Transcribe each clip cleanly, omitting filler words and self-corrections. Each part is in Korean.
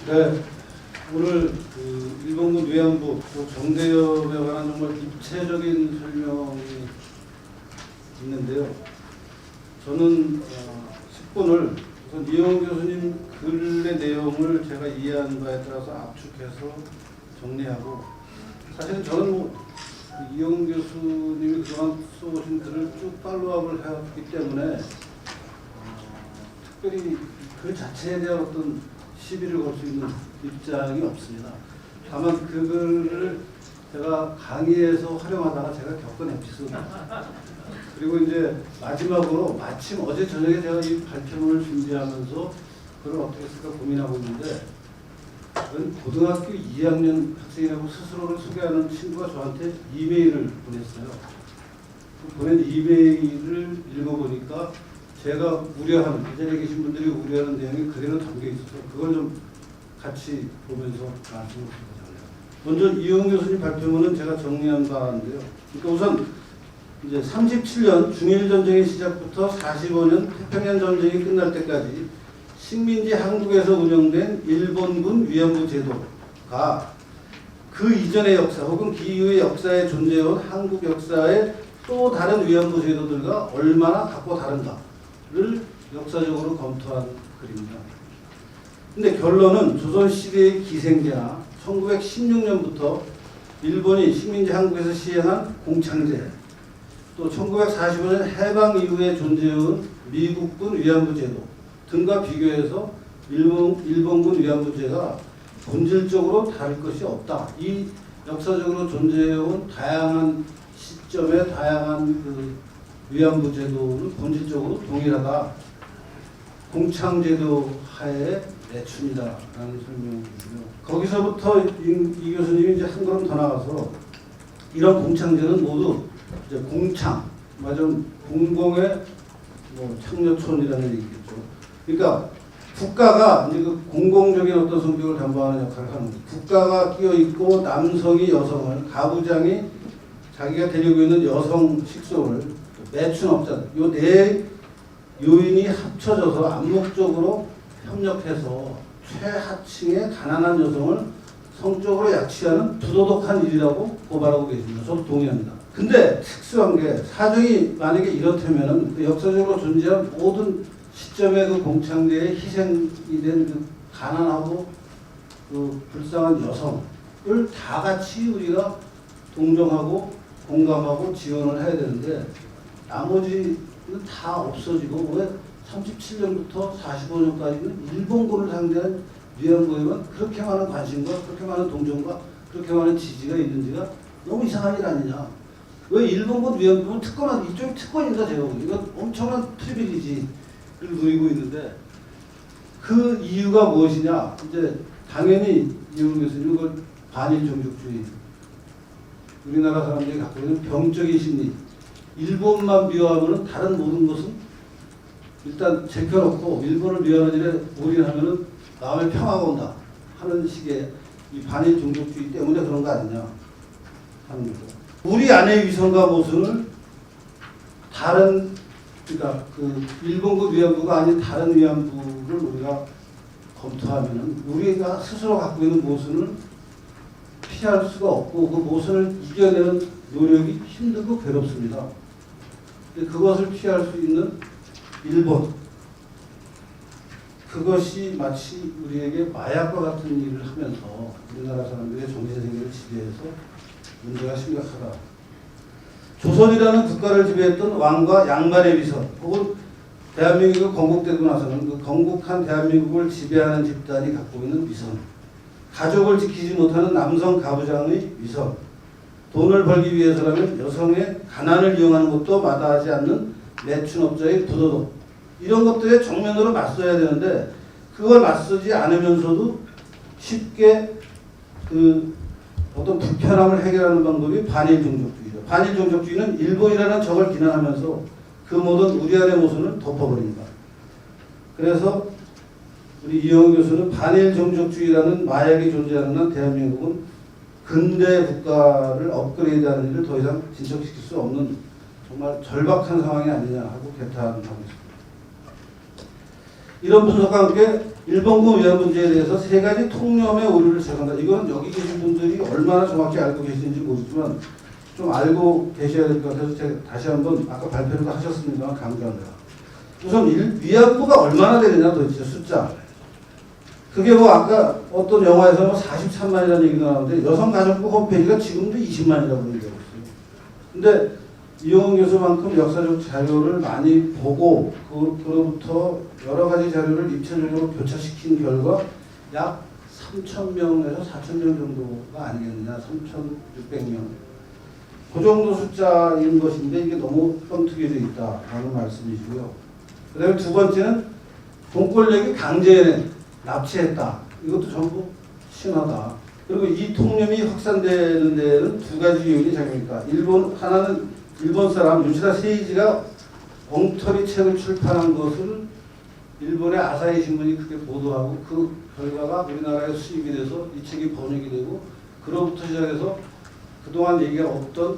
네, 오늘 그 일본군 위안부 또 정대협에 관한 정말 입체적인 설명이 있는데요. 저는 10분을 우선 이영훈 교수님 글의 내용을 제가 이해하는 바에 따라서 압축해서 정리하고, 사실은 저는 이영훈 교수님이 그동안 써오신 글을 쭉 팔로우업을 해왔기 때문에 특별히 그 자체에 대한 어떤 시비를 걸 수 있는 입장이 없습니다. 다만 그 글을 제가 강의에서 활용하다가 제가 겪은 에피소드, 그리고 이제 마지막으로 마침 어제 저녁에 제가 이 발표문을 준비하면서 그걸 어떻게 쓸까 고민하고 있는데, 고등학교 2학년 학생이라고 스스로를 소개하는 친구가 저한테 이메일을 보냈어요. 보낸 이메일을 읽어보니까 제가 우려하는, 이 자리에 계신 분들이 우려하는 내용이 그대로 담겨 있어서 그걸 좀 같이 보면서 말씀을 드리자고요. 먼저 이영훈 교수님 발표문은 제가 정리한 바인데요. 그러니까 우선 이제 37년 중일전쟁의 시작부터 45년 태평양 전쟁이 끝날 때까지 식민지 한국에서 운영된 일본군 위안부 제도가 그 이전의 역사 혹은 그 이후의 역사에 존재해온 한국 역사의 또 다른 위안부 제도들과 얼마나 각고 다른가를 역사적으로 검토한 글입니다. 근데 결론은 조선시대의 기생제나 1916년부터 일본이 식민지 한국에서 시행한 공창제, 또 1945년 해방 이후에 존재해온 미국군 위안부 제도 등과 비교해서 일본군 위안부제가 본질적으로 다를 것이 없다. 이 역사적으로 존재해온 다양한 시점의 다양한 그 위안부 제도는 본질적으로 동일하다. 공창제도 하에 내춘이다라는 설명이고요. 거기서부터 이 교수님이 이제 한 걸음 더 나가서 이런 공창제는 모두 이제 공창, 맞은 공공의 창녀촌이라는 얘기겠죠. 그러니까 국가가 이제 그 공공적인 어떤 성격을 담보하는 역할을 하는 거죠. 국가가 끼어 있고 남성이 여성을, 가부장이 자기가 데리고 있는 여성 식솔을 매춘업자들, 요 네 요인이 합쳐져서 암묵적으로 협력해서 최하층의 가난한 여성을 성적으로 약취하는 부도덕한 일이라고 고발하고 계십니다. 저도 동의합니다. 근데 특수한 게, 사정이 만약에 이렇다면은 그 역사적으로 존재한 모든 시점의 그 공창제의 희생이 된 그 가난하고 그 불쌍한 여성을 다 같이 우리가 동정하고 공감하고 지원을 해야 되는데, 나머지는 다 없어지고 왜 37년부터 45년까지는 일본군을 상대한 위안부에만 그렇게 많은 관심과 그렇게 많은 동정과 그렇게 많은 지지가 있는지가 너무 이상한 일 아니냐. 왜 일본군 위안부는 특권한, 이쪽이 특권입니다. 제가 보기엔 이건 엄청난 프리빌리지를 누리고 있는데, 그 이유가 무엇이냐. 이제 당연히 이영훈 교수님 그걸 반일 종족주의, 우리나라 사람들이 갖고 있는 병적인 심리, 일본만 미워하면 다른 모든 것은 일단 제껴놓고 일본을 미워하는 일에 올인하면 마음에 평화가 온다 하는 식의 이 반일 종족주의 때문에 그런 거 아니냐 하는 거죠. 우리 안의 위선과 모순을 다른, 그러니까 그 일본군 위안부가 아닌 다른 위안부를 우리가 검토하면은 우리가 스스로 갖고 있는 모순을 피할 수가 없고 그 모순을 이겨내는 노력이 힘들고 괴롭습니다. 그것을 피할 수 있는 일본, 그것이 마치 우리에게 마약과 같은 일을 하면서 우리나라 사람들의 정신세계를 지배해서 문제가 심각하다. 조선이라는 국가를 지배했던 왕과 양반의 위선, 혹은 대한민국이 건국되고 나서는 그 건국한 대한민국을 지배하는 집단이 갖고 있는 위선, 가족을 지키지 못하는 남성 가부장의 위선, 돈을 벌기 위해서라면 여성의 가난을 이용하는 것도 마다하지 않는 매춘업자의 부도덕, 이런 것들에 정면으로 맞서야 되는데 그걸 맞서지 않으면서도 쉽게 그 어떤 불편함을 해결하는 방법이 반일 종족주의죠. 반일 종족주의는 일본이라는 적을 비난하면서 그 모든 우리 안의 모순을 덮어버립니다. 그래서 우리 이영훈 교수는 반일 종족주의라는 마약이 존재하는 한 대한민국은 근대 국가를 업그레이드하는 일을 더 이상 진척시킬 수 없는 정말 절박한 상황이 아니냐 하고 개탄하고 있습니다. 이런 분석과 함께 일본군 위안 문제에 대해서 세 가지 통념의 오류를 제공한다. 이건 여기 계신 분들이 얼마나 정확히 알고 계시는지 모르지만 좀 알고 계셔야 될 것 같아서 제가 다시 한번 아까 발표를 하셨습니다만 강조합니다. 우선 위안부가 얼마나 되느냐 도대체 숫자. 그게 뭐 아까 어떤 영화에서 뭐 43만이라는 얘기가 나오는데 여성가족부 홈페이지가 지금도 20만이라고 얘기하고 있어요. 근데 이용훈 교수만큼 역사적 자료를 많이 보고 그로부터 여러 가지 자료를 입체적으로 교차시킨 결과 약 3,000명에서 4,000명 정도가 아니겠느냐, 3,600명. 그 정도 숫자인 것인데 이게 너무 뻥튀기되어 있다라는 말씀이시고요. 그 다음에 두 번째는 공권력이 강제연행, 납치했다. 이것도 전부 신화다. 그리고 이 통념이 확산되는 데는 두 가지 요인이 작용했다. 하나는 일본 사람 요시다 세이지가 엉터리 책을 출판한 것을 일본의 아사히 신문이 크게 보도하고 그 결과가 우리나라에 수입이 돼서 이 책이 번역이 되고 그로부터 시작해서 그동안 얘기가 없던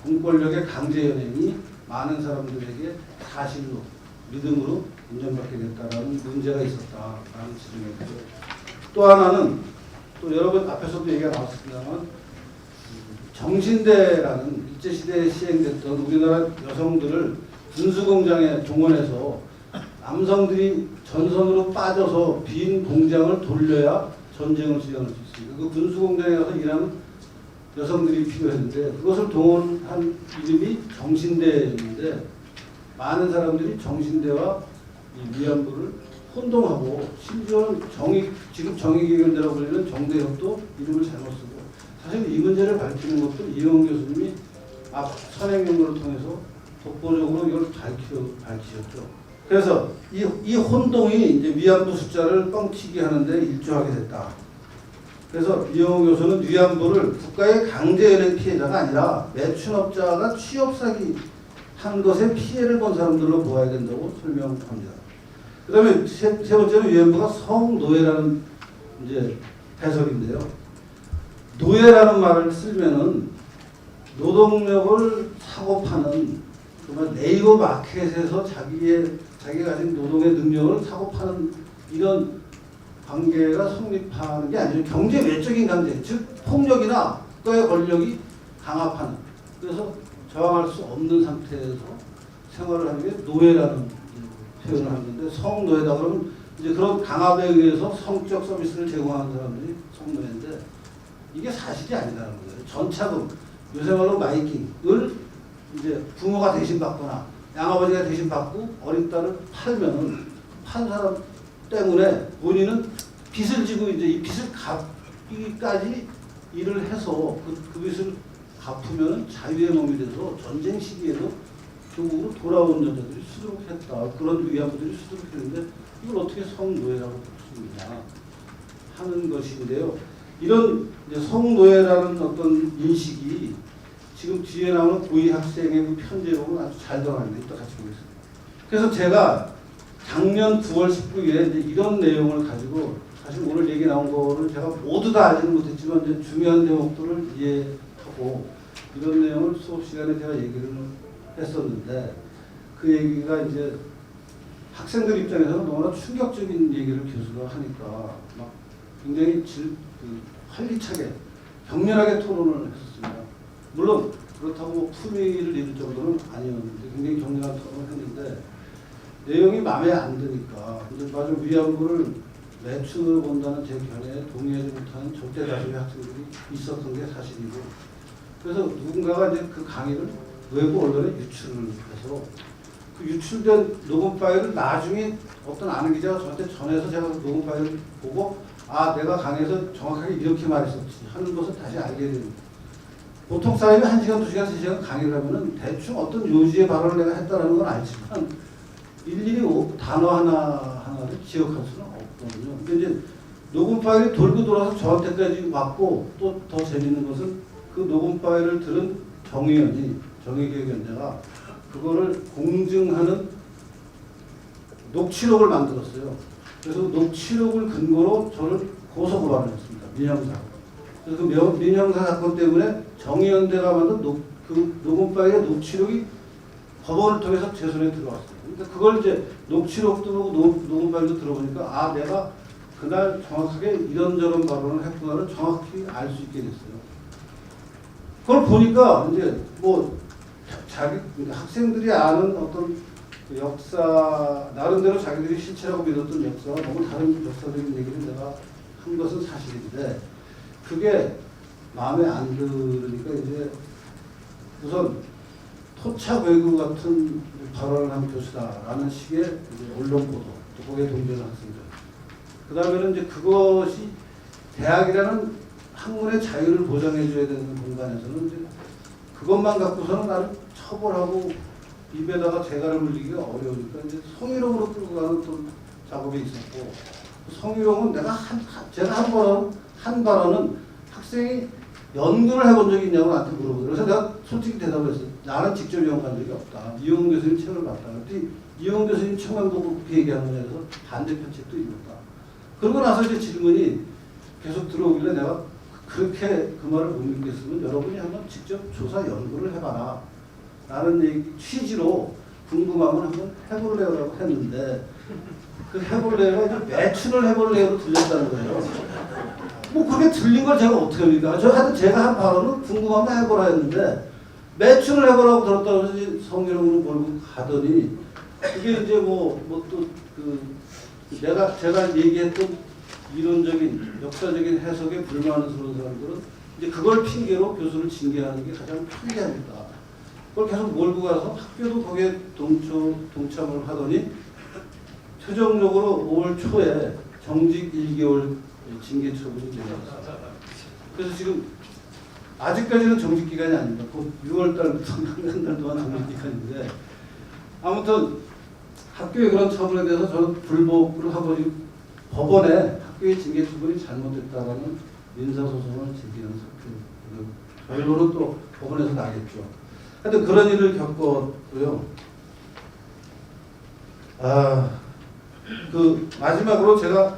공권력의 강제연행이 많은 사람들에게 사실로 믿음으로 인정받게 됐다라는 문제가 있었다라는 지적이었고요. 또 하나는 또 여러분 앞에서도 얘기가 나왔습니다만 정신대라는 일제시대에 시행됐던 우리나라 여성들을 군수공장에 동원해서 남성들이 전선으로 빠져서 빈 공장을 돌려야 전쟁을 수행할 수 있습니다. 그 군수공장에 가서 일하는 여성들이 필요했는데 그것을 동원한 이름이 정신대였는데 많은 사람들이 정신대와 이 위안부를 혼동하고 심지어는 지금 정의개혁대라고 불리는 정대협도 이름을 잘못 쓰고 사실 이 문제를 밝히는 것도 이용훈 교수님이 앞 선행연구를 통해서 독보적으로 이걸 밝히셨죠. 그래서 이 혼동이 이제 위안부 숫자를 뻥튀기 하는데 일조하게 됐다. 그래서 이용훈 교수는 위안부를 국가의 강제연행 피해자가 아니라 매춘업자가 취업사기 한 것에 피해를 본 사람들로 보아야 된다고 설명합니다. 그 다음에 세 번째는 위안부가 성노예라는 이제 해석인데요. 노예라는 말을 쓰면은 노동력을 사고 파는 정말 네이버 마켓에서 자기가 가진 노동의 능력을 사고 파는 이런 관계가 성립하는 게 아니라 경제 외적인 강제, 즉 폭력이나 국가의 권력이 강압하는, 그래서 저항할 수 없는 상태에서 생활을 하는 게 노예라는 표현을 하는데, 성노예다 그러면 이제 그런 강압에 의해서 성적 서비스를 제공하는 사람들이 성노예인데 이게 사실이 아니라는 거예요. 전차금, 요새 말로 마이킹을 이제 부모가 대신 받거나 양아버지가 대신 받고 어린 딸을 팔면은 판 사람 때문에 본인은 빚을 지고 이제 이 빚을 갚기까지 일을 해서 그 빚을 갚으면 자유의 몸이 돼서 전쟁 시기에도 조국으로 돌아온 여자들이 수두룩했다. 그런 위안부들이 수두룩했는데 이걸 어떻게 성노예라고 볼 수 있냐 하는 것인데요. 이런 이제 성노예라는 어떤 인식이 지금 뒤에 나오는 고2 학생의 그 편지에 보면 아주 잘 들어가는데 이따 같이 보겠습니다. 그래서 제가 작년 9월 19일에 이제 이런 내용을 가지고 사실 오늘 얘기 나온 거를 제가 모두 다 알지는 못했지만 이제 중요한 대목들을 이해하고 이런 내용을 수업 시간에 제가 얘기를 했었는데 그 얘기가 이제 학생들 입장에서는 너무나 충격적인 얘기를 교수가 하니까 막 굉장히 활기차게 격렬하게 토론을 했었습니다. 물론 그렇다고 뭐 품위를 잃을 정도는 아니었는데 굉장히 격렬한 토론을 했는데 내용이 마음에 안 드니까 이제 맞아 위안부를 매춘으로 본다는 제 견해에 동의하지 못하는 절대 다수의 학생들이 있었던 게 사실이고, 그래서 누군가가 이제 그 강의를 외부 언론에 유출을 해서 그 유출된 녹음 파일을 나중에 어떤 아는 기자가 저한테 전해서 제가 그 녹음 파일을 보고 아 내가 강의에서 정확하게 이렇게 말했었지 하는 것을 다시 알게 됩니다. 보통 사람이 1시간, 2시간, 3시간 강의를 하면은 대충 어떤 요지의 발언을 내가 했다는 건 알지만 일일이 단어 하나를 기억할 수는 없거든요. 근데 이제 녹음 파일이 돌고 돌아서 저한테까지 왔고 또 더 재밌는 것은 그 녹음 파일을 들은 정의개혁위원회가 그거를 공증하는 녹취록을 만들었어요. 그래서 녹취록을 근거로 저를 고소고발을 했습니다. 민형사. 그래서 그 민형사 사건 때문에 정의연대가 만든 그 녹음 파일의 녹취록이 법원을 통해서 제 손에 들어왔어요. 그러니까 그걸 이제 녹취록도 보고 녹음 파일도 들어보니까 아 내가 그날 정확하게 이런저런 발언을 했구나를 정확히 알 수 있게 됐어요. 그걸 보니까 이제 뭐 자기 학생들이 아는 어떤 역사 나름대로 자기들이 실체라고 믿었던 역사와 너무 다른 역사적인 얘기를 내가 한 것은 사실인데 그게 마음에 안 들으니까 이제 우선 토착 외구 같은 발언을 한 교수다라는 식의 이제 언론 보도 또 거기에 동조하는 학생들 그 다음에는 이제 그것이 대학이라는 학문의 자유를 보장해줘야 되는 공간에서는 이제 그것만 갖고서는 나를 처벌하고 입에다가 재갈을 물리기가 어려우니까 이제 성희롱으로 끌고 가는 또 작업이 있었고 성희롱은 제가 한 발언은 학생이 연구를 해본 적이 있냐고 나한테 물어보더라고요. 그래서 내가 솔직히 대답을 했어요. 나는 직접 연구한 적이 없다. 이용 교수님 책을 봤다. 그랬더니 이용 교수님 책만 보고 그렇게 얘기하는 거냐 해서 반대편 책도 읽었다. 그러고 나서 이제 질문이 계속 들어오길래 내가 그렇게 그 말을 못 믿겠으면 여러분이 한번 직접 조사 연구를 해봐라. 라는 얘기 취지로 궁금하면 한번 해볼래요라고 했는데 그 해볼래요가 이제 매춘을 해볼래요로 들렸다는 거예요. 뭐 그게 들린 걸 제가 어떻게 합니까? 제가 한 발언은 궁금하면 해보라 했는데 매춘을 해보라고 들었다고 해서 성희롱으로 몰고 가더니 이게 이제 제가 얘기했던 이론적인 역사적인 해석에 불만스러운 사람들은 이제 그걸 핑계로 교수를 징계하는 게 가장 편리합니다. 그걸 계속 몰고 가서 학교도 거기에 동참을 하더니 최종적으로 5월 초에 정직 1개월 징계 처분이 되었습니다. 그래서 지금 아직까지는 정직 기간이 아닙니다. 곧 6월 달부터 한 달 동안 정직 기간인데 아무튼 학교의 그런 처분에 대해서 저는 불복을 하고 법원에 학교의 징계 처분이 잘못됐다라는 민사소송을 제기하는 사태. 결론은 또 법원에서 나겠죠. 하여튼 그런 일을 겪었고요. 마지막으로 제가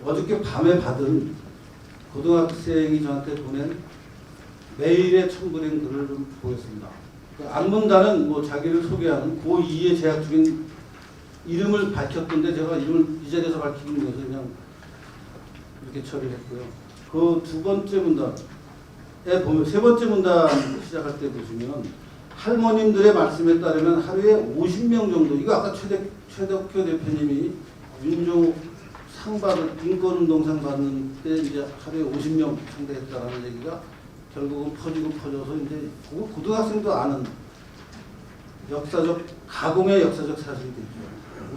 어저께 밤에 받은 고등학생이 저한테 보낸 메일에 첨부된 글을 좀 보겠습니다. 안문단은 뭐 자기를 소개하는 고2에 재학 중인 이름을 밝혔던데 제가 이름을 이 자리에서 밝히기 위해서 그냥 이렇게 처리를 했고요. 그 두 번째 문단에 보면 세 번째 문단 시작할 때 보시면 할머님들의 말씀에 따르면 하루에 50명 정도 이거 아까 최덕효 대표님이 윤종욱 상 받은 인권운동상 받는 때 이제 하루에 50명 상대했다라는 얘기가 결국은 퍼져서 이제 고등학생도 아는 역사적 가공의 역사적 사실이 되죠.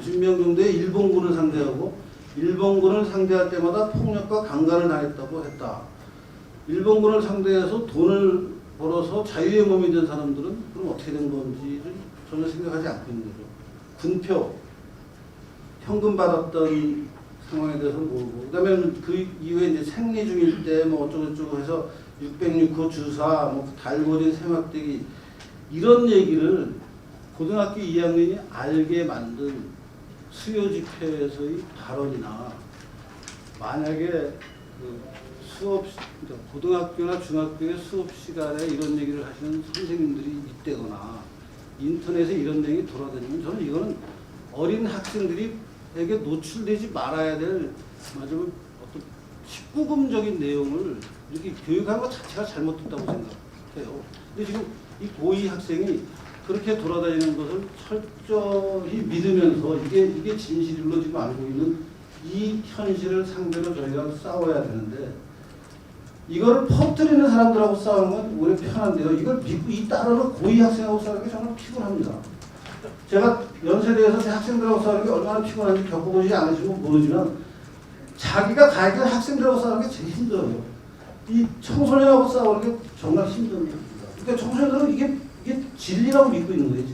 50명 정도의 일본군을 상대하고 일본군을 상대할 때마다 폭력과 강간을 당했다고 했다. 일본군을 상대해서 돈을 벌어서 자유의 몸이 된 사람들은 그럼 어떻게 된 건지를 전혀 생각하지 않고 있는 거죠. 군표, 현금 받았던 상황에 대해서 모르고 그다음에 그 이후에 이제 생리 중일 때 뭐 어쩌고저쩌고 해서 606호 주사, 뭐 달고진 세막대기 이런 얘기를 고등학교 2학년이 알게 만든 수요 집회에서의 발언이나 만약에 그 수업 고등학교나 중학교의 수업 시간에 이런 얘기를 하시는 선생님들이 있다거나 인터넷에 이런 내용이 돌아다니면 저는 이거는 어린 학생들이에게 노출되지 말아야 될 어떤 19금적인 내용을 이렇게 교육하는 것 자체가 잘못됐다고 생각해요. 근데 지금 이 고2 학생이 그렇게 돌아다니는 것을 철저히 믿으면서 이게 진실로 지금 알고 있는 이 현실을 상대로 저희가 싸워야 되는데 이걸 퍼뜨리는 사람들하고 싸우는 건 오히려 편한데요. 이걸 믿고 이 따르는 고2 학생하고 싸우는 게 정말 피곤합니다. 제가 연세대에서 학생들하고 싸우는 게 얼마나 피곤한지 겪어보지 않으시면 모르지만 자기가 가야 될 학생들하고 싸우는 게 제일 힘들어요. 이 청소년하고 싸우는 게 정말 힘듭니다. 그러니까 청소년들은 이게 진리라고 믿고 있는 거예요,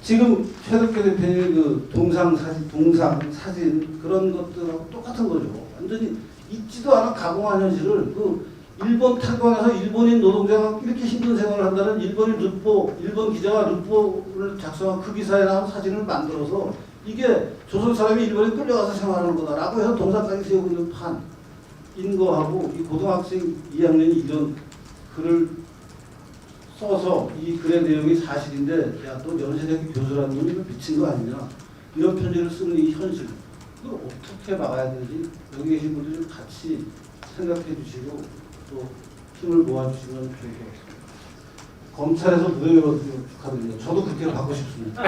지금 최덕효 대표님의 그 동상 사진 그런 것들하고 똑같은 거죠. 완전히 있지도 않은 가공한 현실을 그 일본 탄광에서 일본인 노동자가 이렇게 힘든 생활을 한다는 일본 기자가 르포를 작성한 그 기사에 나온 사진을 만들어서 이게 조선 사람이 일본에 끌려가서 생활하는 거다라고 해서 동상까지 세우고 있는 판인 거하고 이 고등학생 2학년이 이런 글을 써서 이 글의 내용이 사실인데 야 또 연세대학교 교수라는 놈이 미친 거 아니냐 이런 편지를 쓰는 이 현실 이걸 어떻게 막아야 되는지 여기 계신 분들 좀 같이 생각해 주시고 또 힘을 모아주시면 좋을 것 같습니다. 검찰에서 무혐의 받으면 축하드립니다. 저도 그렇게 받고 싶습니다.